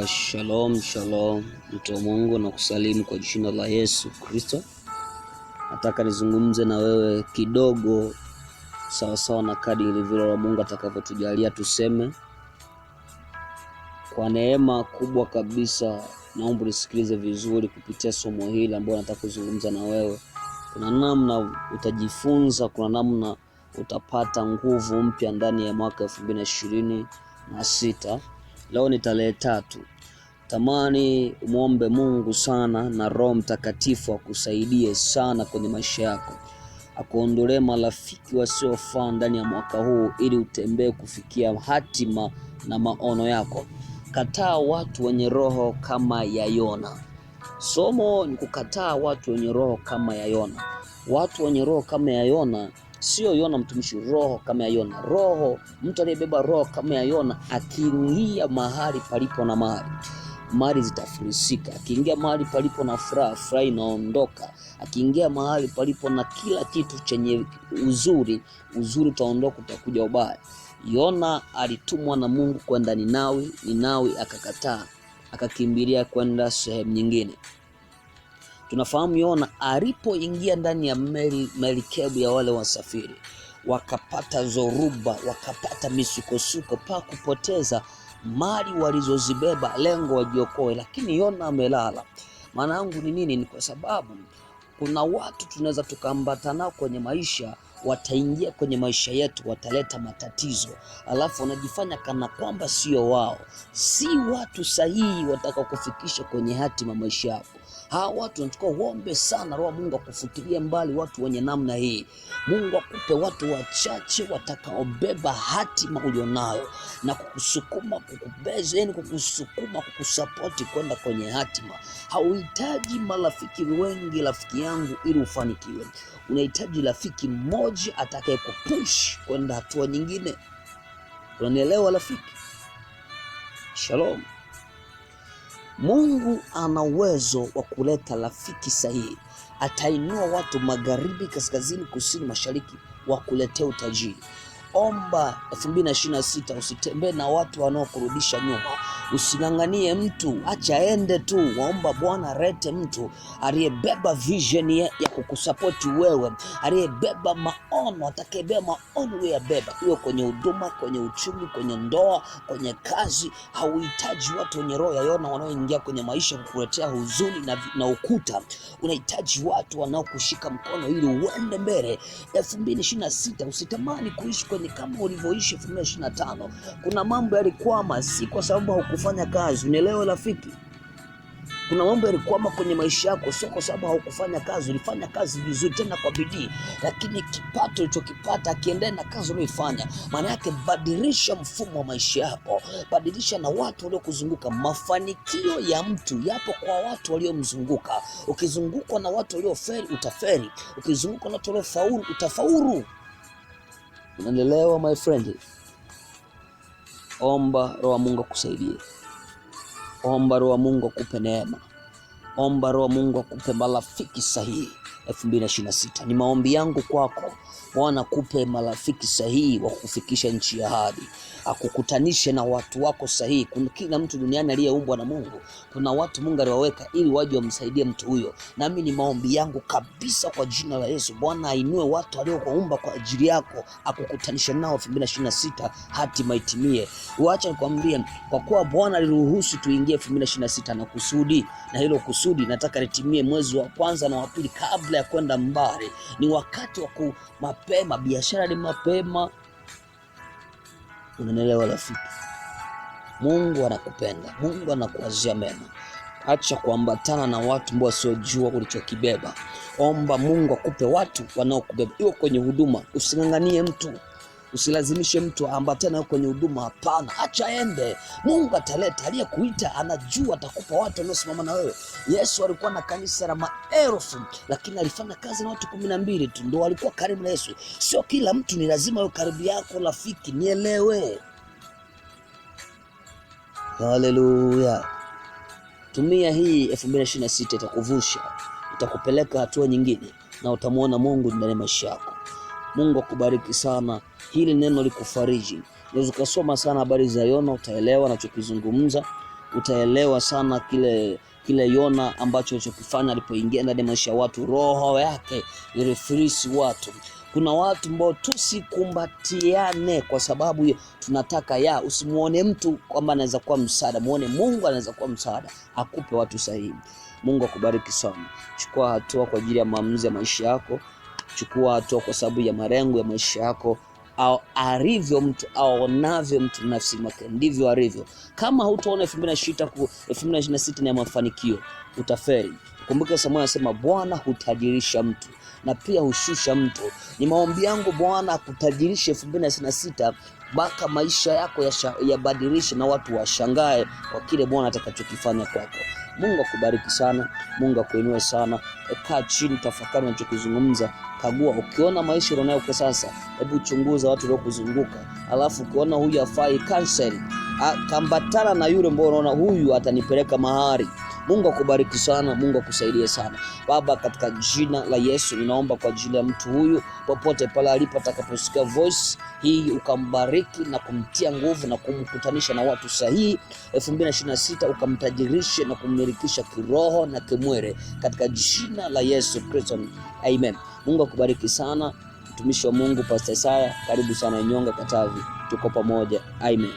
Shalom, mtu wa Mungu, na kusalimu kwa jina la Yesu Kristo. Nataka nizungumze na wewe kidogo sawasawa na kadiri vile la Mungu atakavyotujalia tuseme. Kwa neema kubwa kabisa, naomba usikilize vizuri kupitia somo hili ambalo nataka kuzungumza na wewe. Kuna namna utajifunza, kuna namna utapata nguvu mpya ndani ya mwaka 2026. Leo ni tarehe 3. Tamani muombe Mungu sana na Roho Mtakatifu akusaidie sana kwenye maisha yako. Akuondolee marafiki wasiofaa ndani ya mwaka huu ili utembee kufikia hatima na maono yako. Kataa watu wenye roho kama ya Yona. Somo ni kukataa watu wenye roho kama ya Yona. Watu wenye roho kama ya Yona, sio Yona mtumishi, roho kama ya Yona. Roho, mtu aliyebeba roho kama ya Yona akiingia mahali palipo na mali zitafurisika. Akiingia mahali palipo na furaha inaondoka. Akiingia mahali palipo na kila kitu chenye uzuri utaondoka, utakuja ubaya. Yona alitumwa na Mungu kwenda Ninawi akakataa, akakimbilia kwenda sehemu nyingine. Tunafahamu Yona alipoingia ndani ya merikebu ya wale wasafiri, wakapata zoruba, wakapata misukosuko pa kupoteza mali walizozibeba, lengo wajiokoe, lakini Yona amelala. Maana yangu ni nini? Ni kwa sababu kuna watu tunaweza tukaambatana kwenye maisha, wataingia kwenye maisha yetu, wataleta matatizo, alafu wanajifanya kana kwamba sio wao. Si watu sahihi watakao kufikisha kwenye hatima maisha yako. Hawa watu wanachukua uombe sana, Roho Mungu akufutilie mbali watu wenye namna hii. Mungu akupe watu wachache watakaobeba hatima ulionayo na kukusukuma, kukubeza, yani kukusukuma, kukusapoti kwenda kwenye hatima. Hauhitaji marafiki wengi, rafiki yangu, ili ufanikiwe. Unahitaji rafiki mmoja atakaye kupush kwenda hatua nyingine. Unanielewa rafiki? Shalom. Mungu ana uwezo wa kuleta rafiki sahihi. Atainua watu magharibi, kaskazini, kusini, mashariki wa kuletea utajiri. Omba 2026 usitembee na watu wanaokurudisha nyuma. Usinganganie mtu, acha ende tu. Waomba Bwana alete mtu aliyebeba vision ya kukusapoti wewe, aliyebeba maono, atakayebeba maono uliyobeba, iwe kwenye huduma, kwenye uchumi, kwenye ndoa, kwenye kazi. Hauhitaji watu wenye roho ya Yona wanaoingia kwenye maisha kukuletea huzuni na ukuta. Unahitaji watu wanaokushika mkono ili uende mbele. 2026 usitamani kuishi kwenye kama ulivyoishi 2025. Kuna mambo yalikwama, si kwa sababu haukufanya kazi. Unielewe rafiki? Kuna mambo yalikwama kwenye maisha yako, sio kwa sababu haukufanya kazi. Ulifanya kazi vizuri, tena kwa bidii, lakini kipato ulichokipata akiendelea na kazi uliyoifanya. Maana yake badilisha mfumo wa maisha yako, badilisha na watu waliokuzunguka. Mafanikio ya mtu yapo kwa watu waliomzunguka. Ukizungukwa na watu walioferi, utaferi. Ukizungukwa na watu waliofaulu, utafaulu. Unanielewa my friend? Omba Roho Mungu akusaidie. Omba Roho Mungu akupe neema. Omba Roho Mungu akupe marafiki sahihi 2026. Ni maombi yangu kwako. Bwana akupe marafiki sahihi wa kufikisha nchi ya ahadi. Akukutanishe na watu wako sahihi. Kuna kila mtu duniani aliyeumbwa na Mungu. Kuna watu Mungu aliwaweka ili waje wamsaidie mtu huyo. Nami ni maombi yangu kabisa kwa jina la Yesu. Bwana ainue watu aliokuumba kwa ajili yako, akukutanishe nao 2026 hatima itimie. Uacha nikwambie, kwa kuwa Bwana aliruhusu tuingie 2026 na kusudi, na hilo kusudi nataka litimie mwezi wa kwanza na wa pili kabla ya kwenda mbali. Ni wakati wa mapema, biashara ni mapema. Unanielewa rafiki? Mungu anakupenda, Mungu anakuwazia mema. Acha kuambatana na watu ambao wasiojua ulichokibeba. Omba Mungu akupe watu wanaokubeba. Iwe kwenye huduma, usinganganie mtu. Usilazimishe mtu aambatane kwenye huduma, hapana. Acha ende. Mungu ataleta aliyekuita, anajua atakupa watu wanaosimama na wewe. Yesu alikuwa na kanisa la maelfu, lakini alifanya kazi na watu 12 tu ndio walikuwa karibu na Yesu. Sio kila mtu ni lazima awe karibu yako rafiki, nielewe. Haleluya. Tumia hii 2026 itakuvusha, itakupeleka hatua nyingine na utamuona Mungu ndani ya maisha yako. Mungu akubariki sana. Hili neno likufariji. Unaweza kusoma sana habari za Yona, utaelewa ninachokizungumza. utaelewa sana kile Yona ambacho alichokifanya alipoingia ndani ya maisha ya watu. Roho yake ilifirisi watu. Kuna watu ambao tusikumbatiane kwa sababu tunataka usimuone mtu kwamba anaweza kuwa msaada, muone Mungu anaweza kuwa msaada, akupe watu sahihi. Mungu akubariki sana. Chukua hatua kwa ajili ya maamuzi ya maisha yako. Chukua hatua kwa sababu ya malengo ya maisha yako. Au alivyo mtu aonavyo mtu nafsi mwake ndivyo alivyo. Kama hutaona 2026 ni ya mafanikio, utaferi. Kumbuka Samuel anasema Bwana hutajirisha mtu na pia hushusha mtu. Ni maombi yangu Bwana akutajirishe 2026, baka maisha yako yabadilishe na watu washangae kwa kile Bwana atakachokifanya kwako. Mungu akubariki sana. Mungu akuinue sana. Kaa chini, tafakari ninachokizungumza. Kagua, ukiona maisha unayo kwa sasa, hebu chunguza watu waliokuzunguka. Alafu ukiona huyu afai, cancel. Kambatana na yule ambao unaona huyu atanipeleka mahali. Mungu akubariki sana. Mungu akusaidie sana. Baba, katika jina la Yesu ninaomba kwa ajili ya mtu huyu popote pale alipo atakaposikia voice hii, ukambariki na kumtia nguvu na kumkutanisha na watu sahihi. 2026 ukamtajirishe na kummilikisha kiroho na kimwili katika jina la Yesu Kristo. Amen. Mungu akubariki sana. Mtumishi wa Mungu Pastor Isaya, karibu sana Inyonga Katavi. Tuko pamoja. Amen.